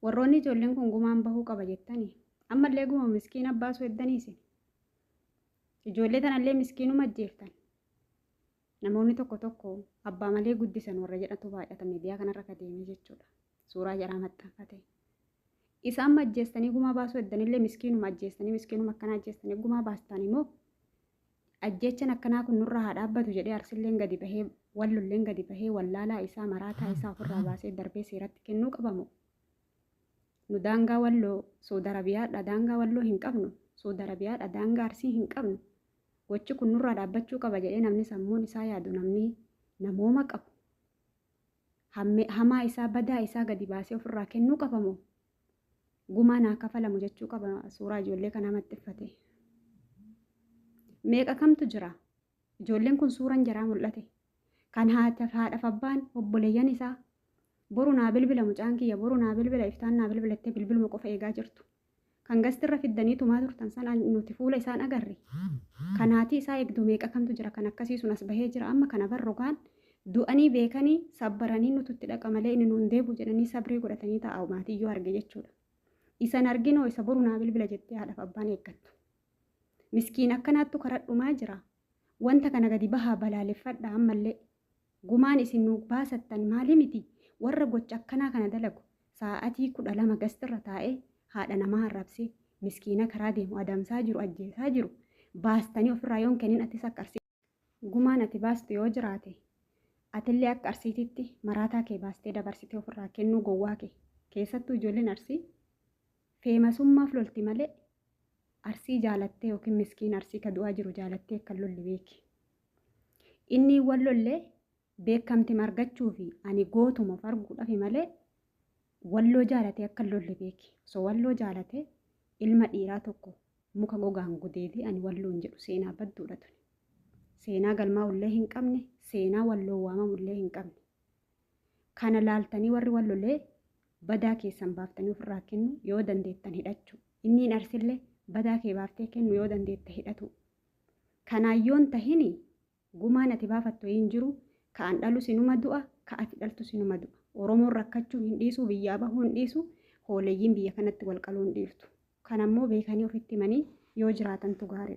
warroonni ijoolleen kun gumaan bahuu qaba jettanii ammallee guma miskiina baasuu eddaniisi ijoollee tanallee miskiinuma ajjeeftan namoonni tokko abbaa malee guddisan warra jedhatu baay'ata miidiyaa kanarra kadeemee jechuudha suuraa jaraa maxxanfate isaan majjeestanii gumaa baasuu eddanillee miskiinuma ajjeestanii miskiinuma akkana ajjeestanii gumaa baastan immoo ajjechan akkanaa kun nurra haa dhaabbatu jedhee arsilleen gadi bahee wallolleen gadi bahee wallaalaa isaa maraataa isaa ofirraa baasee darbee seeratti kennuu qabamu nu daangaa walloo Saudi Arabiyaadha daangaa walloo hin qabnu Saudi Arabiyaadha daangaa Arsii hin qabnu gochi kun nurraa dhaabbachuu qaba jedhee namni sammuun isaa yaadu namni namooma qabu hamaa isaa badaa isaa gadi baasee ofirraa kennuu qabamu gumaa naa kafalamu jechuu qaba suuraa ijoollee kanaa maxxanfate meeqa kamtu jira ijoolleen kun suuraan jaraa mul'ate kan haadhaaf abbaan obboleeyyan isaa boru naa bilbila mucaan kiyya boru naa bilbila iftaan naa bilbilattee bilbiluma qofa eegaa jirtu kan gastirra fiddanii tumaa turtan sana nuti fuula isaan agarre kanaatii isaa eegdu meeqa kamtu jira kan akkasii sun as bahee jira amma kana barrogaan du'anii beekanii sabbaranii nututti dhaqa malee inni nuun deebu jedhanii sabrii godhatanii taa'u maatiyyoo arge jechuudha isan arginoo isa boru naa bilbila jettee haadhaaf abbaan eeggattu miskiin akkanaattu karadhumaa jira wanta kana gadi bahaa balaaleffadha ammallee gumaan isin nu baasattan maali miti warra gocha akkanaa kana dalagu sa'aatii 12 gastirra taa'ee haadha namaa harrabsee miskiina karaa deemu adamsaa jiru ajjeesaa jiru baastanii ofirraa yoon kennin atis akka arsii gumaan ati baastu yoo jiraate atillee akka arsiititti maraataa kee baastee dabarsitee ofirraa kennuu gowwaa kee keessattuu ijoolleen arsii feemasummaaf lolti malee arsii jaalattee yookiin miskiin arsii ka du'aa jiru jaalattee akka lolli beeki inni wallollee beekamti margachuu fi ani gootuma farguudhaaf malee walloo jaalatee akka lolli beeki so walloo jaalatee ilma dhiiraa tokko muka gogaan gudeedii ani walloon jedhu seenaa badduudha tuni seenaa galmaa ullee hin qabne seenaa walloo waamamullee hin qabne kana laaltanii warri wallollee badaa keessan baaftanii ofirraa kennu yoo dandeettan hidhachuu inniin arsillee badaa kee baaftee kennu yoo dandeetta hidhatu kanaayyoon tahini gumaan ati baafattu hin jiru ka'an dhalu sinuma du'a ka'ati dhaltu sinuma du'a oromoon rakkachuu hin dhiisu biyyaa bahuu hin dhiisu hooleeyyiin biyya kanatti wal qaluu hin dhiiftu kanammoo beekanii ofitti himanii yoo jiraatantu gaarii